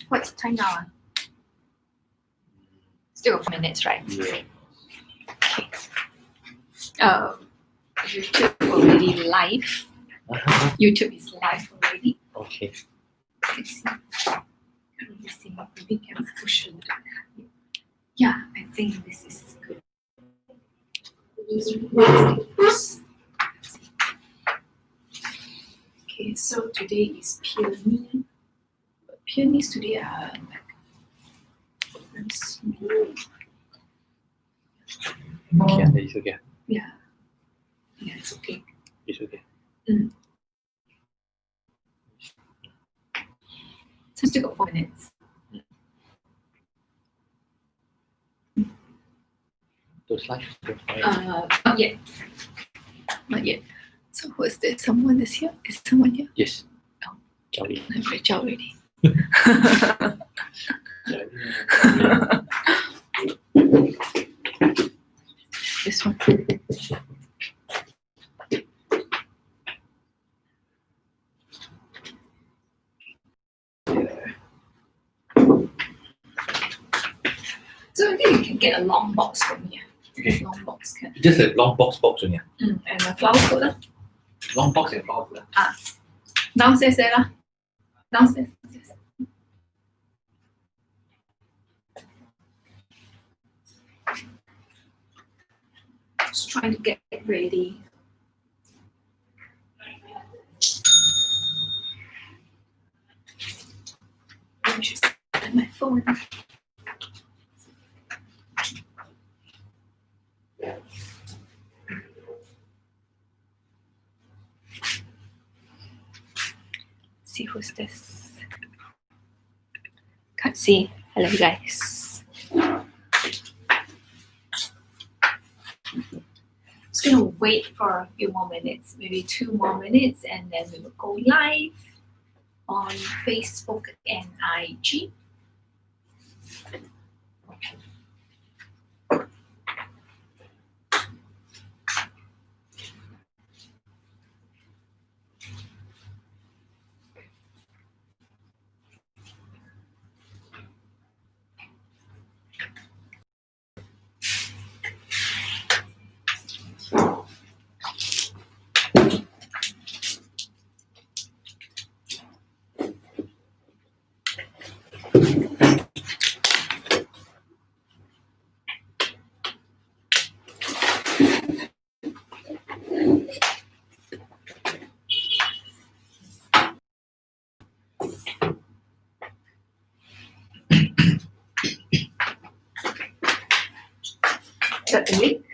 What's the time now? Still 4 minutes, right? Yeah. YouTube already live. YouTube is live already. Okay. Let's see. Can't really see. Maybe can push a little bit. Yeah, I think this is good. Okay, so today is Peony. Peonies today are like small. Okay, it's okay. Yeah, it's okay. It's okay. So still got 4 minutes. Those live. Not yet. Not yet. So who is there? Someone is here? Is someone here? Yes. Oh. Jolly. I'm very job already. This one. So I think you can get a long box from here. Okay. Long box can. Just a long box only. And a flower pot lah. Long box and flower pot. Downstairs there lah. Downstairs. Just trying to get ready. I'm just on my phone. See who's this? Can't see. Hello guys. Just gonna wait for a few more minutes, maybe 2 more minutes, and then we will go live on Facebook and IG. Got the link.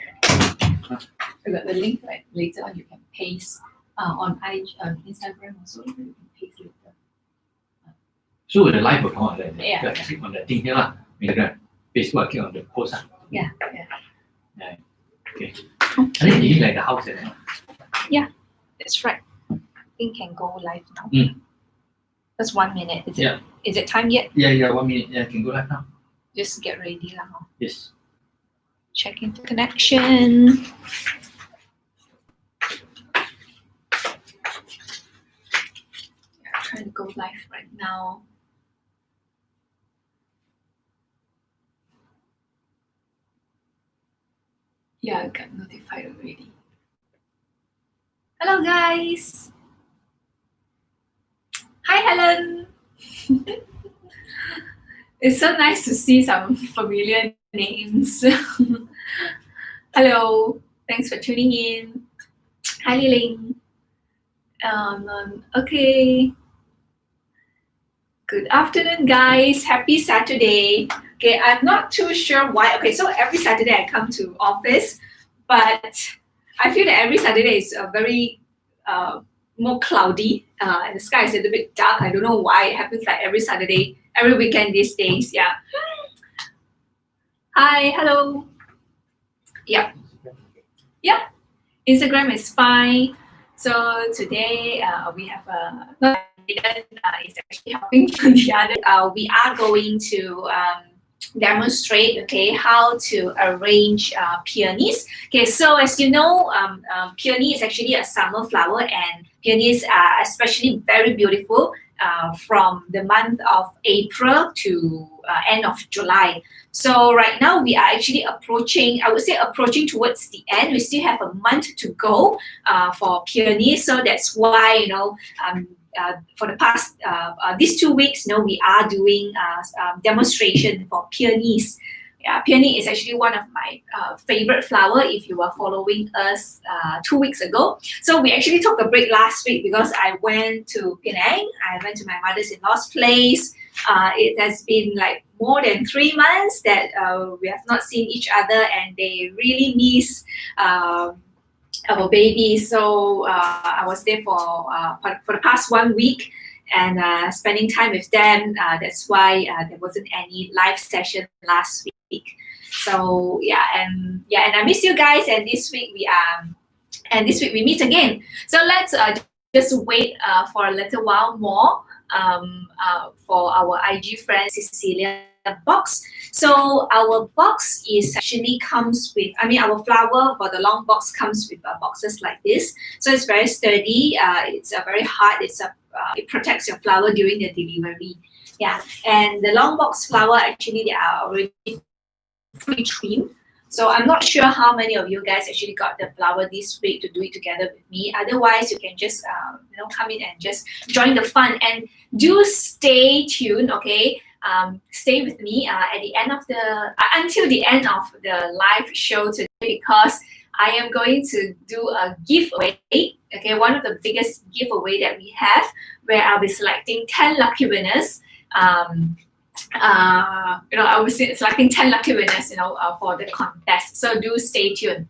I got the link. Like later on, you can paste on Instagram also. You can paste later. So the live will come out there. Yeah. You click on the thing here lah. Instagram, Facebook, click on the post. Yeah. Okay. And then you like the house there. That's right. I think can go live now. Mm. That's 1 minute. Is it? Yeah. Is it time yet? Yeah, 1 minute. Yeah, can go live now. Just get ready lah. Yes. Checking the connection. Trying to go live right now. Yeah, I got notified already. Hello guys. Hi Helen. It's so nice to see some familiar names. Hello, thanks for tuning in. Hi Liling. Okay. Good afternoon, guys. Happy Saturday. Okay, I'm not too sure why. Okay, so every Saturday I come to office, but I feel that every Saturday is very more cloudy. And the sky is a little bit dark. I don't know why it happens like every Saturday, every weekend these days. Yeah. Hi, hello. Yeah. Instagram is fine. So today we have is actually helping the other. We are going to demonstrate how to arrange peonies. Okay, so as you know, peony is actually a summer flower, and peonies are especially very beautiful from the month of April to end of July. So right now we are actually approaching, I would say approaching towards the end. We still have a month to go for Peonies. So that's why, for the past these 2 weeks, we are doing demonstration for Peonies. Yeah, Peony is actually one of my favorite flower if you were following us 2 weeks ago. So we actually took a break last week because I went to Penang. I went to my mother's-in-law's place. It has been like more than 3 months that we have not seen each other, and they really miss our baby. So I was there for the past 1 week and spending time with them. That's why there wasn't any live session last week. So and I miss you guys. And this week we meet again. So let's just wait for a little while more for our IG friend Cecelia box. So our box is actually comes with, our flower for the long box comes with boxes like this. So it's very sturdy. It's very hard. It protects your flower during the delivery. Yeah, and the long box flower actually they are already pre-trimmed. So I'm not sure how many of you guys actually got the flower this week to do it together with me. Otherwise, you can just come in and just join the fun, and do stay tuned. Okay, stay with me at the end of until the end of the live show today, because I am going to do a giveaway. Okay, one of the biggest giveaway that we have, where I'll be selecting 10 lucky winners. I was selecting 10 lucky winners, for the contest. So do stay tuned.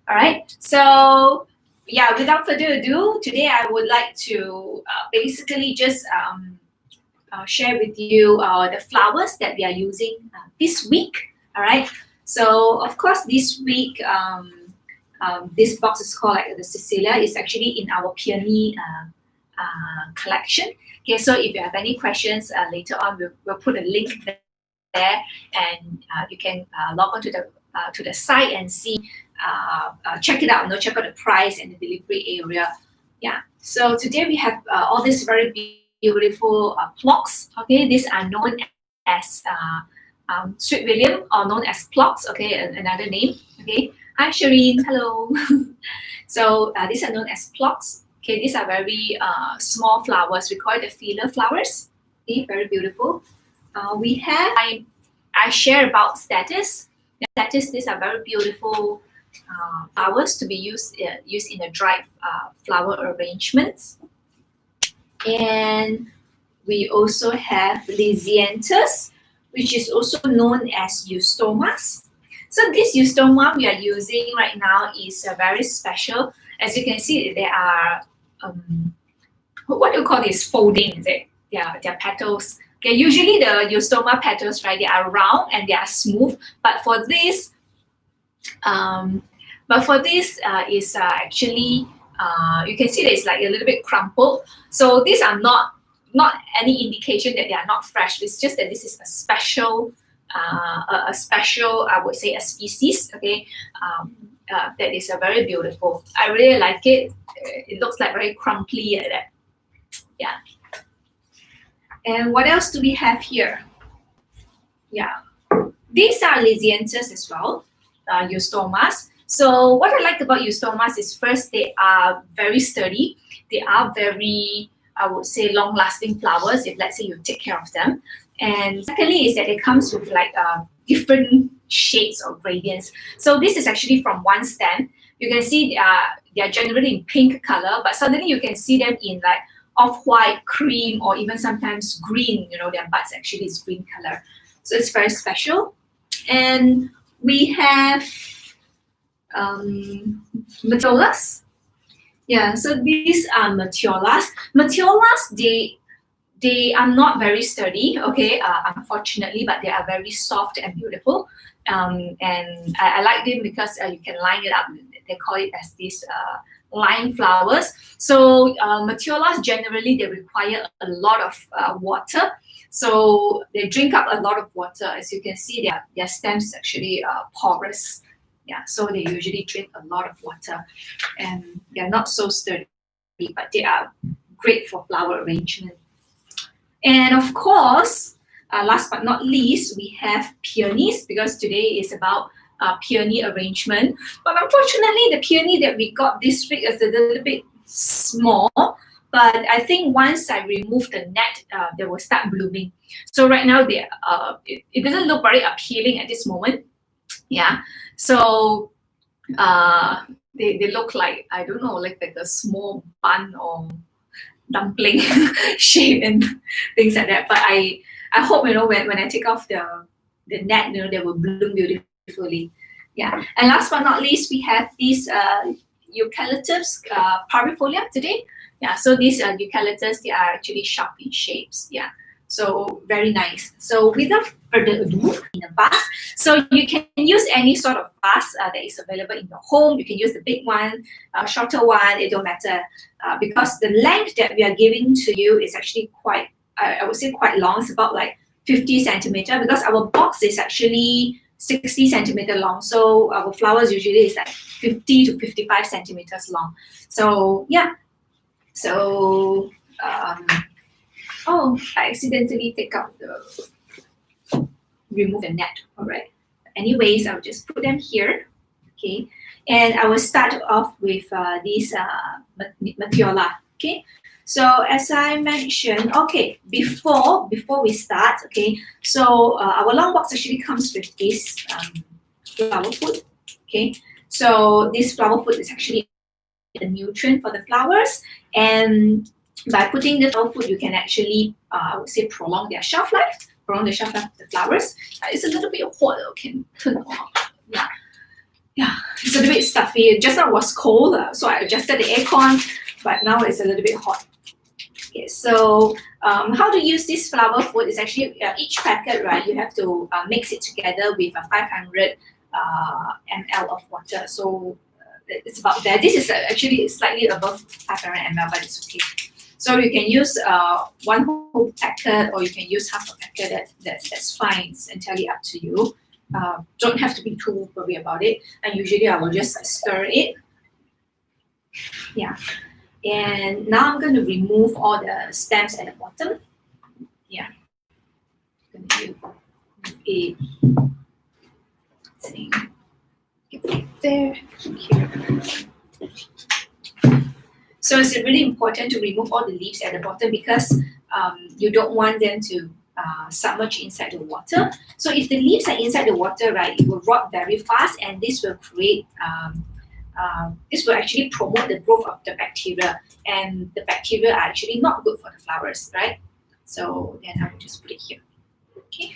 All right. So yeah, without further ado, today I would like to basically just share with you the flowers that we are using this week. All right. So of course, this week this box is called the Cecelia. It's actually in our Peony collection. Okay, so if you have any questions later on, we'll put a link there, and you can log on to the site and see, check it out. Check out the price and the delivery area. Yeah. So today we have all these very beautiful plugs. Okay, these are known as Sweet William, or known as plugs. Okay, another name. Okay. Hi Shireen. Hello. So these are known as plugs. Okay, these are very small flowers. We call it the feeler flowers. Okay, very beautiful. We have, I share about status. Status, these are very beautiful flowers to be used in a dried flower arrangements. And we also have Lysianthus, which is also known as eustomas. So this eustoma we are using right now is very special. As you can see, there are what do you call this? Folding, their petals. Okay, usually the eustoma petals, right? They are round and they are smooth, but for this, is actually you can see that it's like a little bit crumpled. So these are not any indication that they are not fresh. It's just that this is a special, I would say, a species. Okay. That is very beautiful. I really like it. It looks like very crumply like that. Yeah. And what else do we have here? Yeah. These are Lysianthus as well, eustomas. So what I like about eustomas is, first, they are very sturdy. They are very, I would say, long-lasting flowers if, let's say, you take care of them. And secondly is that it comes with like different shades or gradients. So this is actually from one stem. You can see they are generally in pink color, but suddenly you can see them in like off-white, cream, or even sometimes green. Their buds actually is green color. So it's very special. And we have Metiolas. Yeah, so these are Metiolas. Metiolas, they are not very sturdy, okay, unfortunately, but they are very soft and beautiful. And I like them because you can line it up. They call it as these line flowers. So Metiolas, generally, they require a lot of water. So they drink up a lot of water. As you can see, their stems is actually porous. Yeah, so they usually drink a lot of water. And they're not so sturdy, but they are great for flower arrangement. And of course, last but not least, we have peonies because today is about peony arrangement. But unfortunately, the peony that we got this week is a little bit small. But I think once I remove the net, they will start blooming. So right now, it doesn't look very appealing at this moment. Yeah. So they look like, I don't know, like a small bun or dumpling shape and things like that. But I hope when I take off the net, they will bloom beautifully. Yeah. And last but not least, we have these eucalyptus parvifolia today. Yeah. So these eucalyptus, they are actually sharp in shapes. Yeah. So very nice. So without further ado, in a vase. So you can use any sort of vase that is available in your home. You can use the big one, shorter one. It don't matter because the length that we are giving to you is actually quite, I would say quite long. It's about like 50 centimeter because our box is actually 60 centimeter long. So our flowers usually is like 50 to 55 centimeters long. So yeah. So oh, I accidentally take out remove the net. All right. Anyways, I'll just put them here. Okay. And I will start off with these Matiola. Okay. So as I mentioned, okay, before we start, okay, so our long box actually comes with this flower food. Okay. So this flower food is actually a nutrient for the flowers, and by putting the flower food, you can actually, I would say, prolong their shelf life, prolong the shelf life of the flowers. It's a little bit hot, can turn off. Yeah, yeah, it's a little bit stuffy. Just now it was cold, so I adjusted the aircon, but now it's a little bit hot. Okay, so how to use this flower food is actually each packet, right? You have to mix it together with a 500 ml of water. So it's about there. This is actually slightly above 500 ml, but it's okay. So you can use one whole packet or you can use half a packet. That's fine. It's entirely up to you. Don't have to be too worried about it. And usually I will just stir it. Yeah. And now I'm going to remove all the stems at the bottom. Yeah. I'm going to use a thing. Right there. Here. So it's really important to remove all the leaves at the bottom because you don't want them to submerge inside the water. So if the leaves are inside the water, right, it will rot very fast, and this will create this will actually promote the growth of the bacteria, and the bacteria are actually not good for the flowers, right? So then I will just put it here. Okay.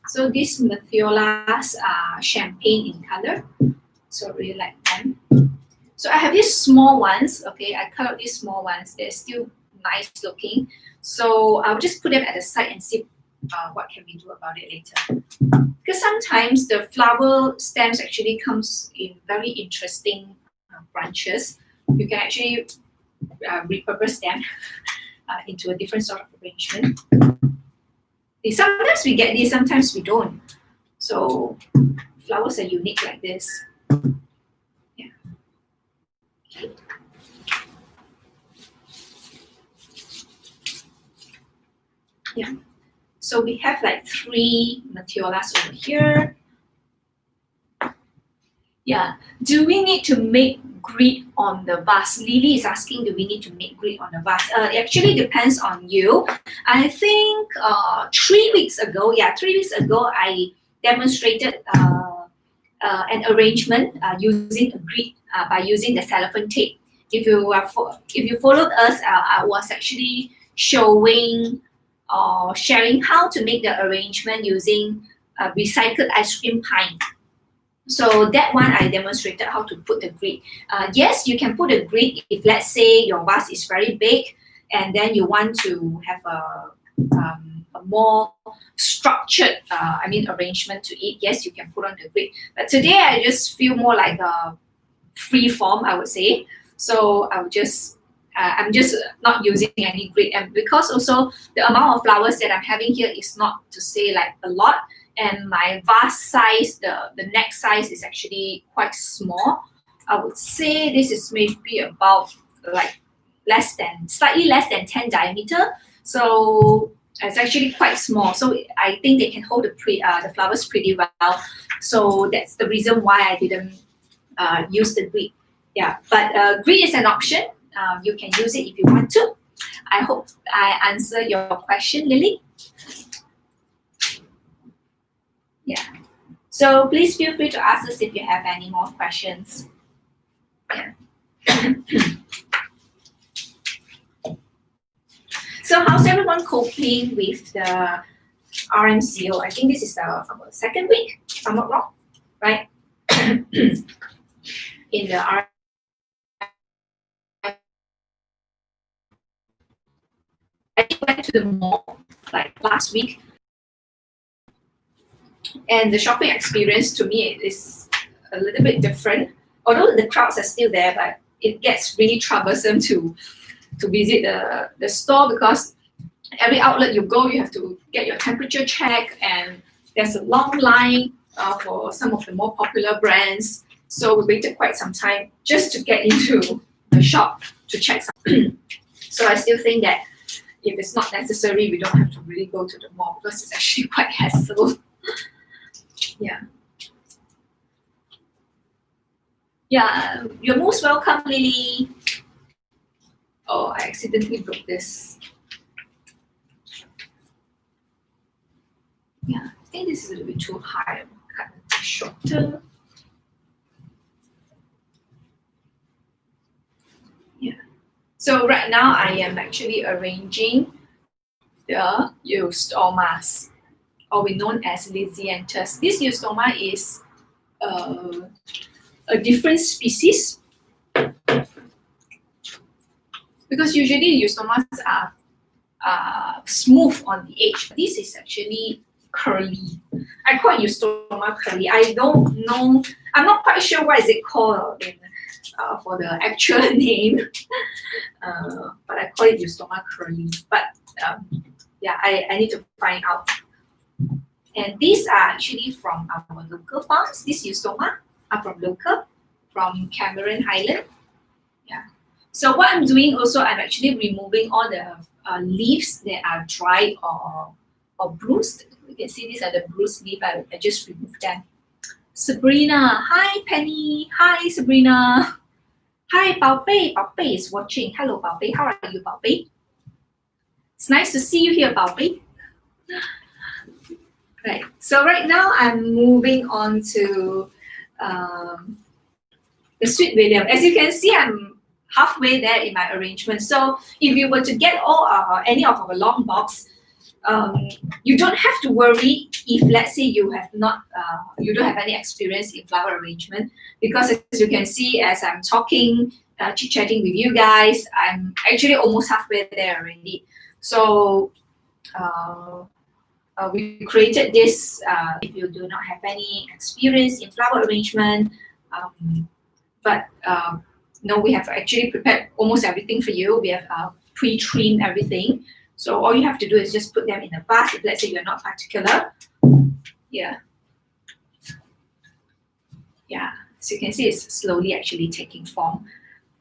So these Mathiolas are champagne in color, so I really like them. So I have these small ones. Okay, I cut out these small ones. They're still nice looking. So I'll just put them at the side and see what can we do about it later. Because sometimes the flower stems actually comes in very interesting branches. You can actually repurpose them into a different sort of arrangement. Sometimes we get this, sometimes we don't. So flowers are unique like this. Yeah. Okay. Yeah. So we have like 3 Matiolas over here. Yeah. Do we need to make grid on the vase? Lily is asking, do we need to make grid on the vase? It actually depends on you. I think 3 weeks ago, I demonstrated an arrangement using a grid by using the cellophane tape. If you followed us, I was actually showing or sharing how to make the arrangement using recycled ice cream pine. So that one I demonstrated how to put the grid. Yes, you can put a grid if let's say your vase is very big and then you want to have a more structured arrangement to it. Yes, you can put on the grid. But today I just feel more like a free form, I would say. So I'm just not using any grid, and because also the amount of flowers that I'm having here is not to say like a lot, and my vase size, the neck size is actually quite small. I would say this is maybe about like slightly less than 10 diameter. So it's actually quite small. So I think they can hold the flowers pretty well. So that's the reason why I didn't use the grid. Yeah, but grid is an option. You can use it if you want to. I hope I answer your question, Lily. Yeah. So please feel free to ask us if you have any more questions. Yeah. So how's everyone coping with the RMCO? I think this is our second week, if I'm not wrong, right? In the RM, I went to the mall like last week, and the shopping experience to me is a little bit different. Although the crowds are still there, but it gets really troublesome to visit the store because every outlet you go, you have to get your temperature checked, and there's a long line for some of the more popular brands. So we waited quite some time just to get into the shop to check something. So I still think that if it's not necessary, we don't have to really go to the mall because it's actually quite hassle. Yeah. Yeah, you're most welcome, Lily. Oh, I accidentally broke this. Yeah, I think this is a little bit too high. I'll cut it shorter. Yeah. So right now I am actually arranging the eustomas, or we known as Lysianthus. This eustoma is a different species because usually eustomas are smooth on the edge. This is actually curly. I call it eustoma curly. I don't know. I'm not quite sure what is it called for the actual name, but I call it eustoma curly. But yeah, I need to find out. And these are actually from our local farms. These eustoma are from Cameron Island. Yeah. So what I'm doing also, I'm actually removing all the leaves that are dry or bruised. You can see these are the bruised leaves. I just removed them. Sabrina, hi Penny, hi Sabrina. Hi, Bao Bei. Bao Bei is watching. Hello, Bao Bei. How are you, Bao Bei? It's nice to see you here, Bao Bei. Right. So right now I'm moving on to the Sweet William. As you can see, I'm halfway there in my arrangement. So if you were to get any of our long box, you don't have to worry if, let's say, you don't have any experience in flower arrangement, because as you can see, as I'm talking, chit-chatting with you guys, I'm actually almost halfway there already. So we created this if you do not have any experience in flower arrangement, but no, we have actually prepared almost everything for you. We have pre-trimmed everything. So all you have to do is just put them in a vase if, let's say, you're not particular. Yeah. Yeah, so you can see it's slowly actually taking form.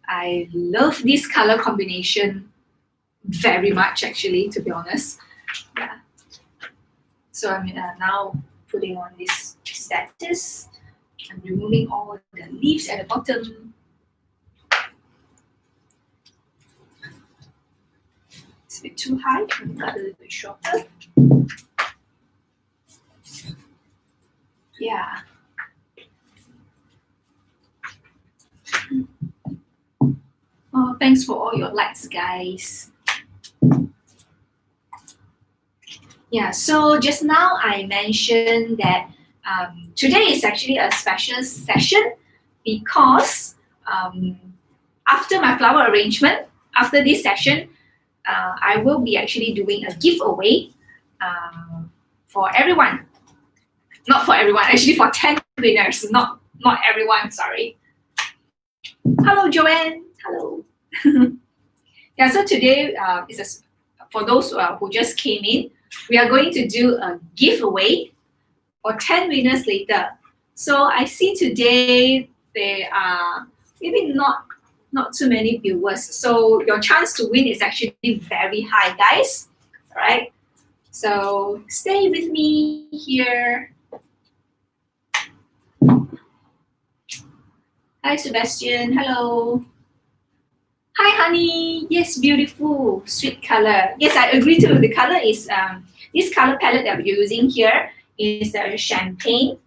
I love this color combination very much, actually, to be honest. Yeah. So I'm now putting on this status. I'm removing all the leaves at the bottom. It's a bit too high. I'm cut a little bit shorter. Yeah. Oh, thanks for all your likes, guys. Yeah, so just now I mentioned that today is actually a special session because after my flower arrangement, after this session, I will be actually doing a giveaway for everyone. Not for everyone, actually for 10 winners, not everyone, sorry. Hello, Joanne. Hello. Yeah, so today for those who just came in, we are going to do a giveaway for 10 winners later. So I see today they are maybe not not too many viewers. So your chance to win is actually very high, guys. All right. So stay with me here. Hi, Sebastian. Hello. Hi, honey. Yes, beautiful, sweet color. Yes, I agree too. The color is this color palette that we're using here is champagne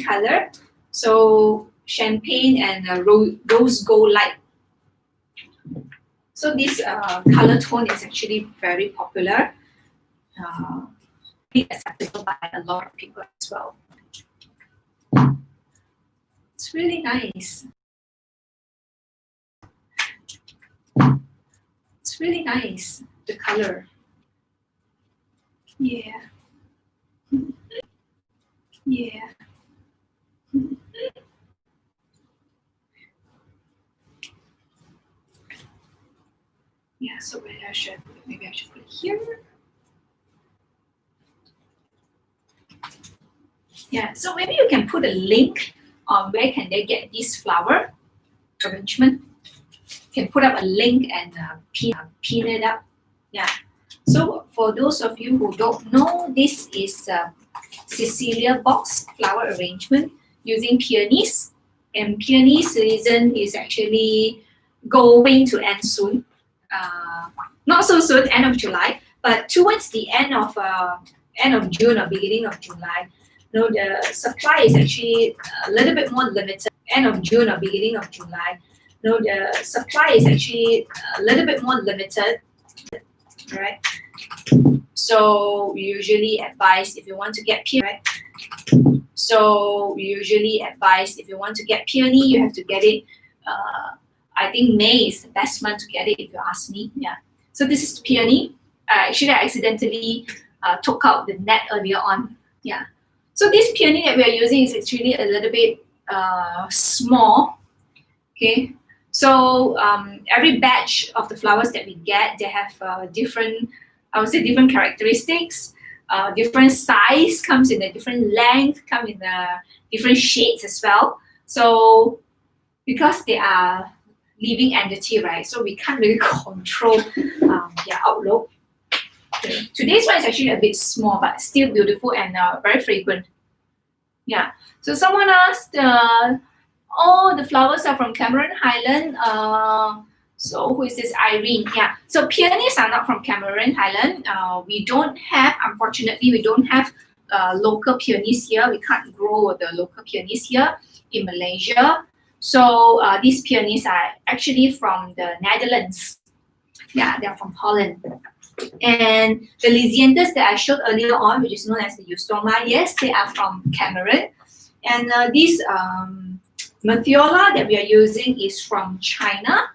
color. So champagne and rose gold light. So this color tone is actually very popular, acceptable by a lot of people as well. It's really nice. It's really nice, the color. Yeah. Yeah. Yeah, so maybe I should put it here. Yeah, so maybe you can put a link on where can they get this flower arrangement. You can put up a link and pin it up. Yeah. So for those of you who don't know, this is Cecelia box flower arrangement using peonies. And peony season is actually going to end soon. Not so soon, end of July, but towards the end of June or beginning of July, the supply is actually a little bit more limited. End of June or beginning of July, the supply is actually a little bit more limited, right? So we usually advise if you want to get peony, right? So we usually advise if you want to get peony, you have to get it. I think May is the best month to get it, if you ask me. Yeah. So this is peony. Actually, I accidentally took out the net earlier on. Yeah. So this peony that we are using is actually a little bit small. Okay. So every batch of the flowers that we get, they have different, I would say, different characteristics. Different size, comes in a different length, come in different shades as well. So because they are living entity, right? So we can't really control their outlook. Okay. Today's one is actually a bit small, but still beautiful and very fragrant. Yeah. So someone asked, oh, the flowers are from Cameron Highland. So who is this? Irene. Yeah. So peonies are not from Cameron Highland. We don't have, unfortunately, we don't have local peonies here. We can't grow the local peonies here in Malaysia. So these peonies are actually from the Netherlands. Yeah, they're from Holland. And the Lysianthus that I showed earlier on, which is known as the Eustoma, yes, they are from Cameroon. And this Mathiola that we are using is from China.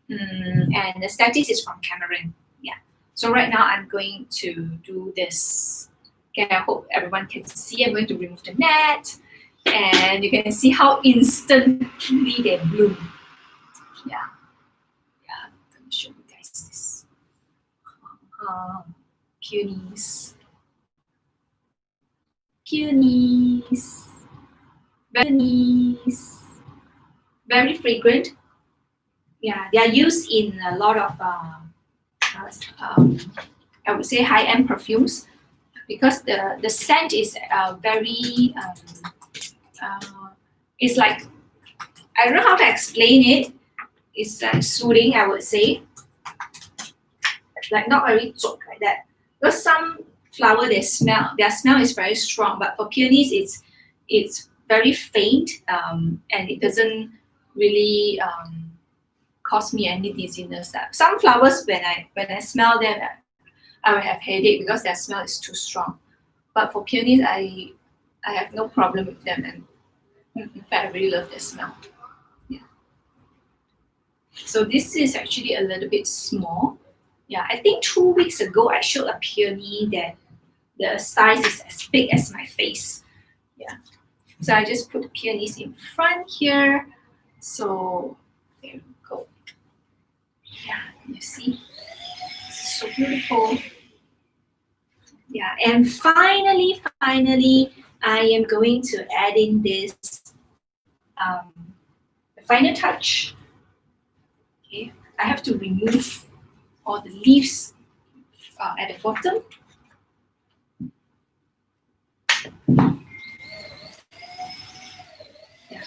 And the statis is from Cameroon. Yeah. So right now I'm going to do this. Okay, I hope everyone can see. I'm going to remove the net. And you can see how instantly they bloom. Yeah. Yeah. Let me show you guys this. Peonies. Peonies. Peonies. Very fragrant. Yeah, they are used in a lot of, I would say, high-end perfumes because the scent is very, it's like, I don't know how to explain it. It's like soothing, I would say. Like not very zot like that. Because some flower, their smell is very strong, but for peonies, it's very faint, and it doesn't really cause me any dizziness. Some flowers, when I smell them, I will have headache because their smell is too strong. But for peonies, I have no problem with them, and in fact, I really love their smell. Yeah. So this is actually a little bit small. Yeah, I think 2 weeks ago I showed a peony that the size is as big as my face. Yeah. So I just put the peonies in front here. So there we go. Yeah, you see, it's so beautiful. Yeah, and finally, I am going to add in this the final touch. Okay, I have to remove all the leaves at the bottom. Yeah.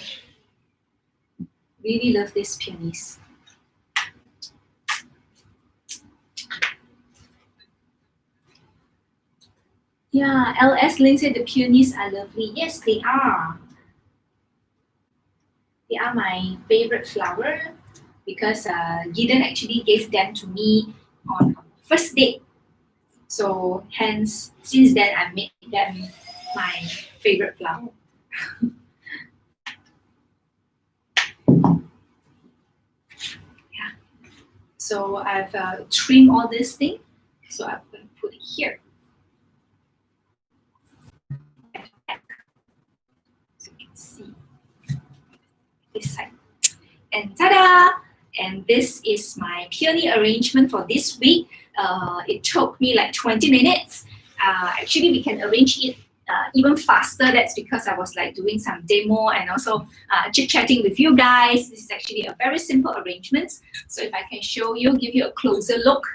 Really love these peonies. Yeah, LS Link said the peonies are lovely. Yes, they are. They are my favorite flower because Gideon actually gave them to me on first date. So hence, since then I made them my favorite flower. Yeah. So I've trimmed all this thing. So I'm going to put it here. So you can see this side. And ta-da! And this is my peony arrangement for this week. It took me like 20 minutes. Actually, we can arrange it even faster. That's because I was like doing some demo and also chit-chatting with you guys. This is actually a very simple arrangement. So if I can show you, give you a closer look.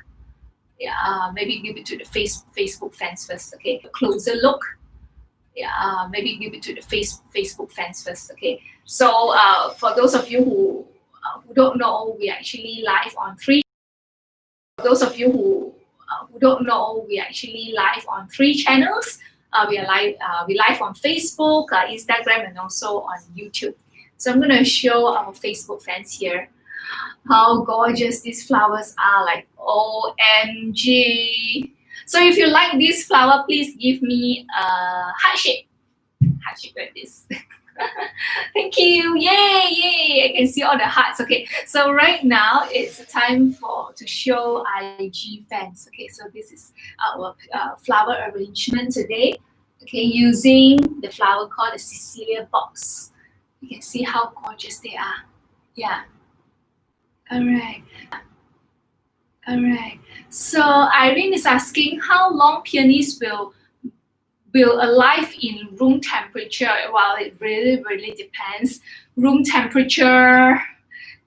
Yeah, maybe give it to the Facebook fans first. Okay, a closer look. Yeah, maybe give it to the Facebook fans first. Okay, so for those of you who don't know, we actually live on three. For those of you who don't know, we actually live on three channels. We live on Facebook, Instagram, and also on YouTube. So I'm gonna show our Facebook fans here how gorgeous these flowers are. Like OMG! So if you like this flower, please give me a heart shape. Heart shape like this. Thank you. Yay, yay. I can see all the hearts. Okay, so right now it's time to show IG fans. Okay, so this is our flower arrangement today. Okay, using the flower called the Cecelia box. You can see how gorgeous they are. Yeah. All right. So Irene is asking how long peonies will alive in room temperature. Well, it really depends. Room temperature,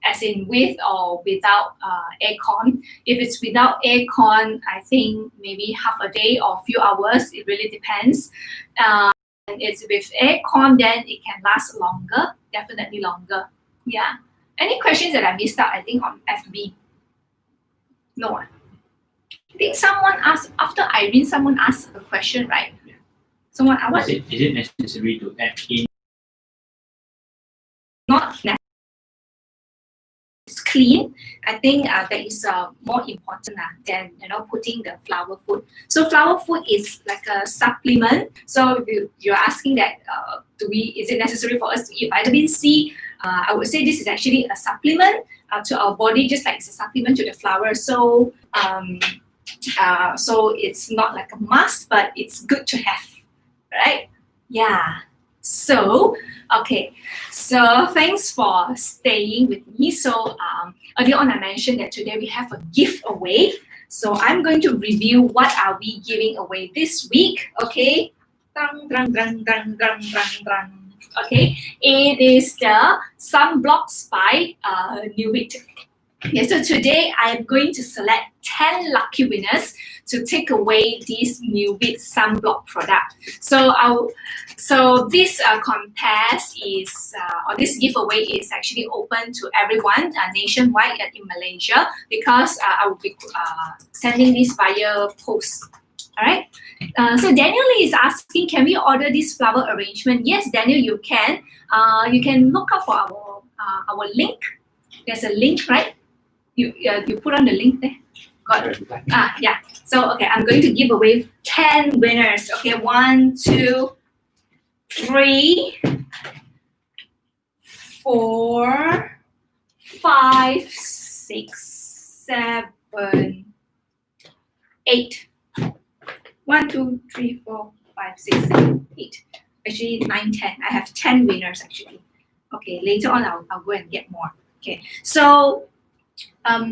as in with or without aircon. If it's without aircon, I think maybe half a day or a few hours. It really depends. And it's with aircon, then it can last longer, definitely longer. Yeah. Any questions that I missed out? I think on FB. No one. I think someone asked after Irene. Someone asked a question, right? Someone asked. Is it necessary to add in? Not necessary. It's clean. I think that is more important than putting the flower food. So flower food is like a supplement. So if you're asking that is it necessary for us to eat vitamin C? I would say this is actually a supplement to our body, just like it's a supplement to the flower. So so it's not like a must, but it's good to have, right? Yeah. So, okay. So thanks for staying with me. So earlier on I mentioned that today we have a giveaway. So I'm going to review what are we giving away this week. Okay. Okay. It is the sunblocks by Newit. Yeah, so today I am going to select 10 lucky winners to take away this Newbit sunblock product. So this contest is, or this giveaway is actually open to everyone nationwide in Malaysia because I will be sending this via post. All right. So Daniel Lee is asking, can we order this flower arrangement? Yes, Daniel, you can. You can look up for our link. There's a link, right? You put on the link there. Got it. Yeah. So okay, I'm going to give away 10 winners. Okay, 1, 2, 3, 4, 5, 6, 7, 8. 1, 2, 3, 4, 5, 6, 7, 8. Actually 9, 10. I have 10 winners actually. Okay, later on I'll go and get more. Okay, so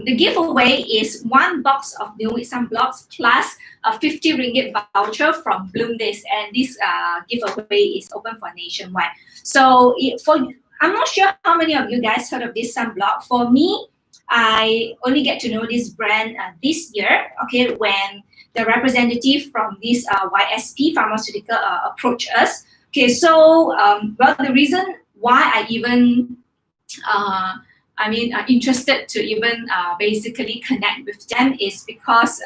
the giveaway is 1 box of New With Some Blocks plus a 50 ringgit voucher from Bloom Days, and this giveaway is open for nationwide. So I'm not sure how many of you guys heard of this sunblock. For me, I only get to know this brand this year, okay, when the representative from this YSP pharmaceutical approached us. Okay, so well, the reason why I even interested to even basically connect with them is because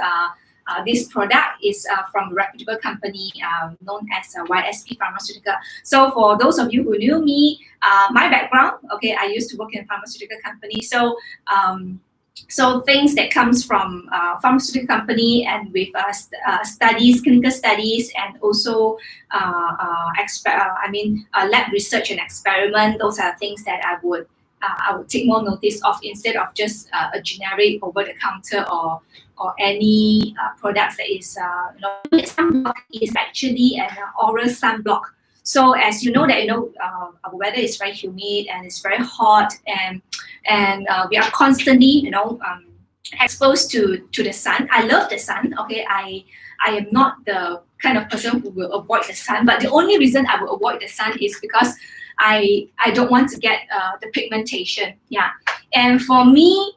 this product is from a reputable company known as YSP Pharmaceutical. So for those of you who knew me, my background, okay, I used to work in a pharmaceutical company. So things that comes from pharmaceutical company and with studies, clinical studies, and also lab research and experiment. Those are things that I would take more notice of instead of just a generic over the counter or any products that is sunblock is actually an oral sunblock. So as you know that our weather is very humid and it's very hot and we are constantly exposed to the sun. I love the sun. Okay, I am not the kind of person who will avoid the sun, but the only reason I will avoid the sun is because I don't want to get the pigmentation. Yeah, and for me,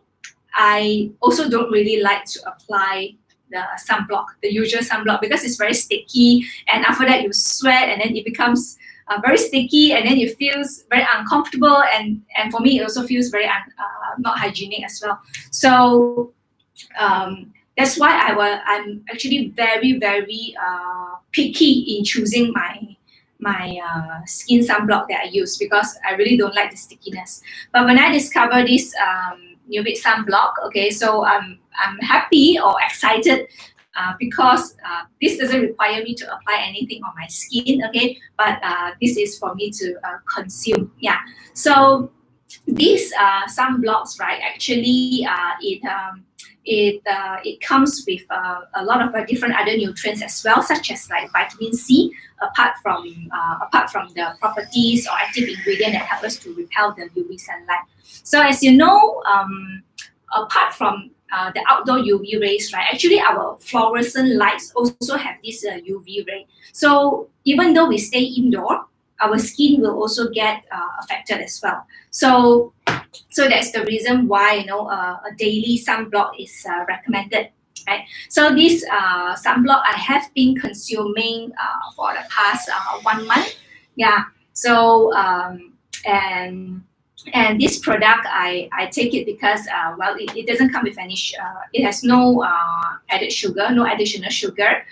I also don't really like to apply the sunblock, the usual sunblock, because it's very sticky, and after that you sweat, and then it becomes very sticky, and then it feels very uncomfortable, and for me it also feels very not hygienic as well. So that's why I'm actually very very picky in choosing my skin sunblock that I use, because I really don't like the stickiness. But when I discovered this Nubit sunblock, okay, so I'm happy or excited because this doesn't require me to apply anything on my skin, okay, but this is for me to consume. Yeah, so these sunblocks, right, actually it comes with a lot of different other nutrients as well, such as like vitamin C, apart from the properties or active ingredient that help us to repel the UV sunlight. So as you know, apart from the outdoor UV rays, right, actually our fluorescent lights also have this UV ray. So even though we stay indoor, our skin will also get affected as well. So that's the reason why a daily sunblock is recommended, right? So this sunblock I have been consuming for the past 1 month. Yeah. So and this product I take it because well, it doesn't come with any it has no added sugar, no additional sugar.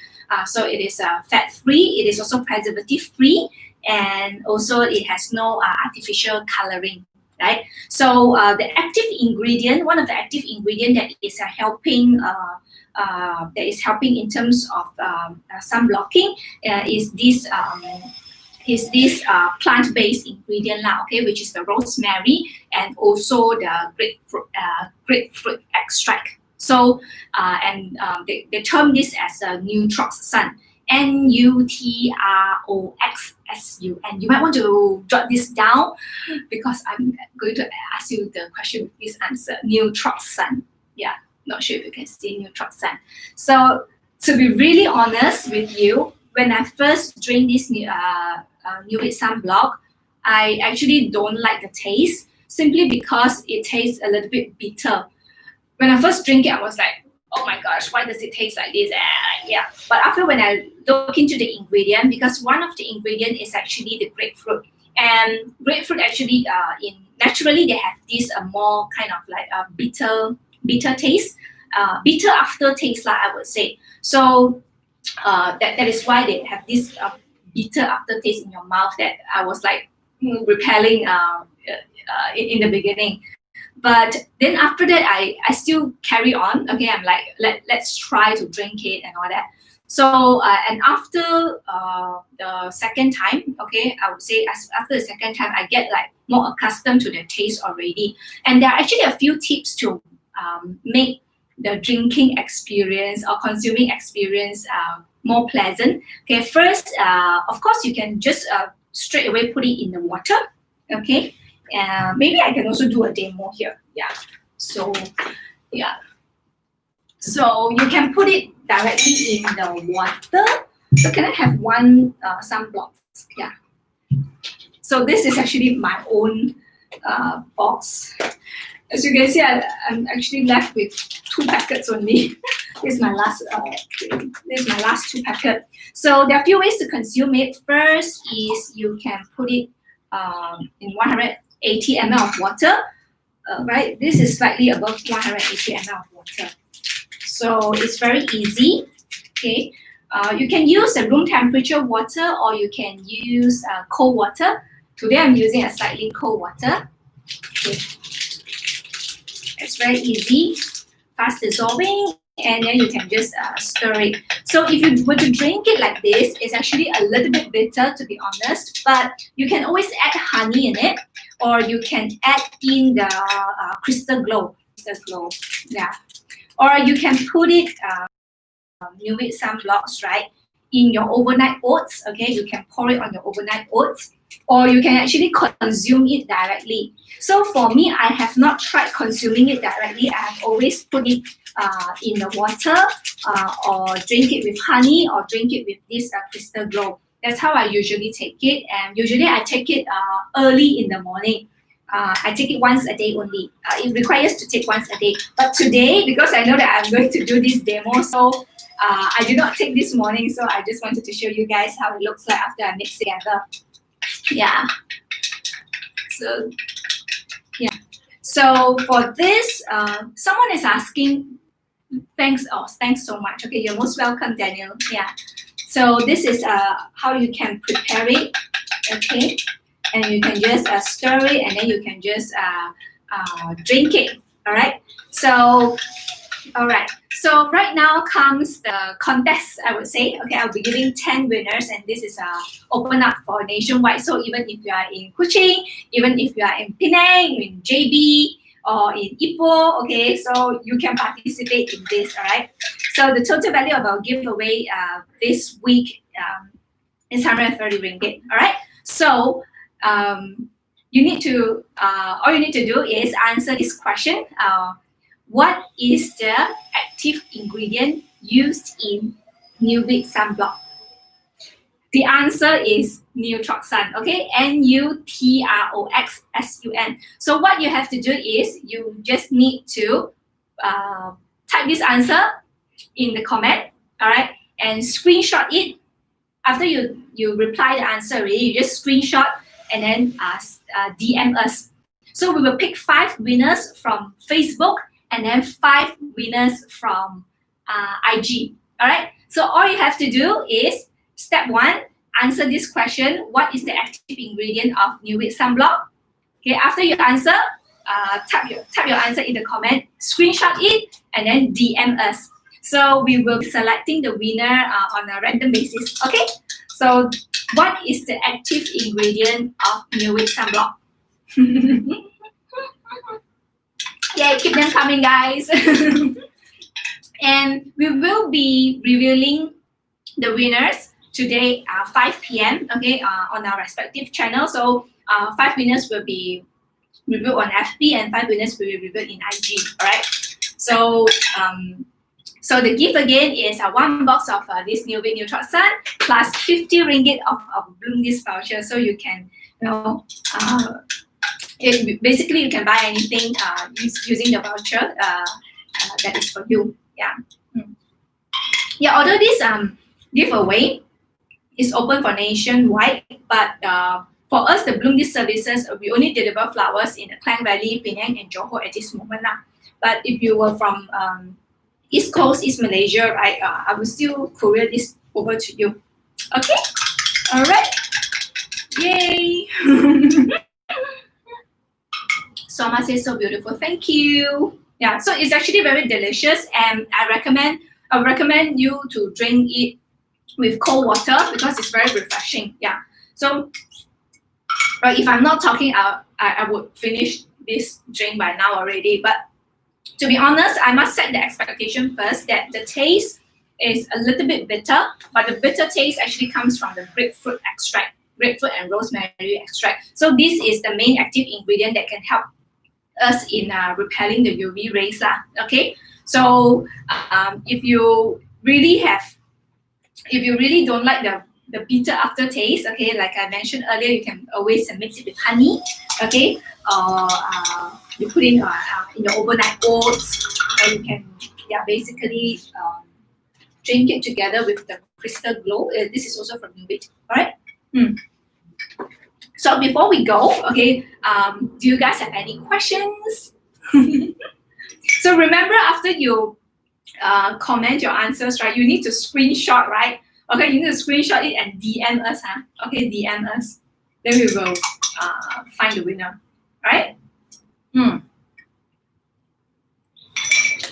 So it is fat free. It is also preservative free, and also it has no artificial coloring, right? So the active ingredient, one of the active ingredient that is helping in terms of sunblocking is this plant-based ingredient lah, okay, which is the rosemary and also the grapefruit extract. So they term this as a nutroxsun, NUTROXSU, and you might want to jot this down because I'm going to ask you the question with this answer, nutroxsun. Yeah, not sure if you can see nutroxsun. So to be really honest with you, when I first drink this Nubit sunblock, I actually don't like the taste, simply because it tastes a little bit bitter. When I first drink it, I was like, oh my gosh, why does it taste like this? Yeah. But after when I look into the ingredient, because one of the ingredient is actually the grapefruit, and grapefruit actually naturally they have this more kind of like a bitter taste, bitter aftertaste, like I would say. So that is why they have this bitter aftertaste in your mouth that I was like repelling in the beginning. But then after that, I still carry on. Okay, I'm like, let's try to drink it and all that. So and after the second time, okay, I would say after the second time, I get like more accustomed to the taste already. And there are actually a few tips to make the drinking experience or consuming experience more pleasant. Okay, first, of course, you can just straight away put it in the water. Okay. Maybe I can also do a demo here. Yeah. So, yeah. So you can put it directly in the water. So can I have one sunblock? Yeah. So this is actually my own box. As you can see, I'm actually left with 2 packets only. This is my last. This is my last 2 packets. So there are a few ways to consume it. First is you can put it in 180 ml of water. Right, this is slightly above 180 ml of water. So it's very easy. Okay, you can use a room temperature water or you can use cold water. Today I'm using a slightly cold water. Okay. It's very easy, fast dissolving, and then you can just stir it. So if you were to drink it like this, it's actually a little bit bitter, to be honest, but you can always add honey in it, or you can add in the crystal glow, yeah. Or you can put it, New Week sunblocks, right, in your overnight oats, okay? You can pour it on your overnight oats, or you can actually consume it directly. So for me, I have not tried consuming it directly. I have always put it in the water or drink it with honey or drink it with this crystal glow. That's how I usually take it. And usually I take it early in the morning. I take it once a day only. It requires to take once a day. But today, because I know that I'm going to do this demo, so I did not take this morning. So I just wanted to show you guys how it looks like after I mix it together. Yeah. So yeah. So for this, someone is asking, thanks so much. Okay, you're most welcome, Daniel. Yeah. So this is how you can prepare it. Okay, and you can just stir it, and then you can just drink it. All right. So, all right. So right now comes the contest, I would say. Okay, I'll be giving 10 winners, and this is open up for nationwide. So even if you are in Kuching, even if you are in Penang, in JB, or in Ipoh, okay, so you can participate in this, all right? So the total value of our giveaway this week is 130 ringgit, all right? So you need to, all you need to do is answer this question. What is the active ingredient used in Nuvic sunblock? The answer is Nutroxsun, okay? Nutroxsun. So what you have to do is you just need to type this answer in the comment, all right? And screenshot it. After you reply the answer already, you just screenshot and then DM us. So we will pick 5 winners from Facebook and then 5 winners from IG. All right. So all you have to do is step 1, answer this question: what is the active ingredient of New Week sunblock? Okay. After you answer, type your answer in the comment, screenshot it, and then DM us. So we will be selecting the winner on a random basis. Okay. So what is the active ingredient of New Week sunblock? Yeah, keep them coming, guys. And we will be revealing the winners today at 5 p.m. Okay, on our respective channel. So 5 winners will be revealed on FB and 5 winners will be revealed in IG. All right. So so the gift again is 1 box of this Nuvic Nutroxsun plus 50 ringgit of Bloom This voucher. So you can, you know, basically you can buy anything using the voucher that is for you. Yeah. Yeah. Although this giveaway is open for nationwide, but for us, the Bloom This services, we only deliver flowers in the Klang Valley, Penang, and Johor at this moment. But if you were from East Coast, East Malaysia, right, I will still courier this over to you. Okay? All right. Yay! Soma says so beautiful. Thank you. Yeah, so it's actually very delicious, and I recommend you to drink it with cold water because it's very refreshing. Yeah. So if I'm not talking, I would finish this drink by now already. But to be honest, I must set the expectation first that the taste is a little bit bitter, but the bitter taste actually comes from the grapefruit extract, grapefruit and rosemary extract. So this is the main active ingredient that can help us in repelling the UV rays. Okay, so if you really don't like the bitter aftertaste. Okay, like I mentioned earlier, you can always mix it with honey. Okay, or you put in your overnight oats, or you can basically drink it together with the crystal glow. This is also from Nubit. All right. So before we go, okay, do you guys have any questions? So remember, after you comment your answers, right, you need to screenshot, right? Okay, you need to screenshot it and DM us, huh? Okay, DM us. Then we will find the winner, right?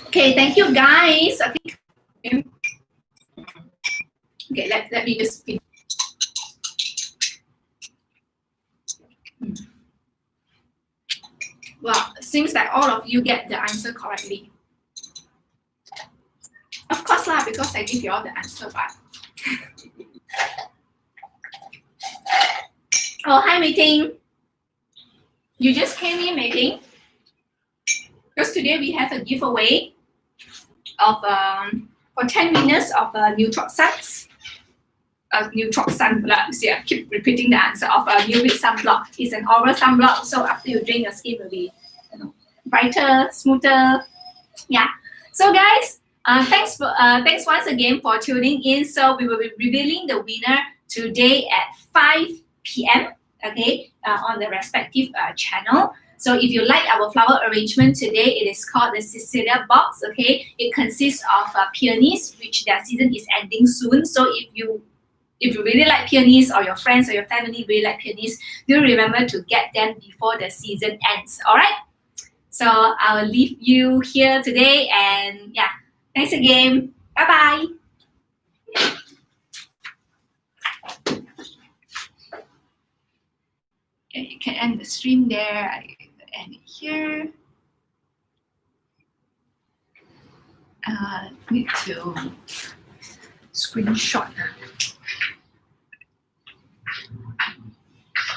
Okay, thank you guys. Okay, let me just finish. Well, seems like all of you get the answer correctly. Of course lah, because I give you all the answer, but oh, hi Meeting. You just came in, Meeting. Because today we have a giveaway of for 10 winners of Neutroxans. Neutroxan blood. See, I keep repeating the answer of a Nubit sunblock. It's an oral sunblock, so after you drink, your skin will be brighter, smoother. Yeah. So guys, thanks once again for tuning in. So we will be revealing the winner today at 5 p.m. Okay, on the respective channel. So if you like our flower arrangement today, it is called the Cecelia box. Okay, it consists of peonies, which their season is ending soon. So if you really like peonies, or your friends or your family really like peonies, do remember to get them before the season ends. All right. So I'll leave you here today, and yeah, thanks again. Bye bye. Okay, you can end the stream there. I end it here. Need to screenshot.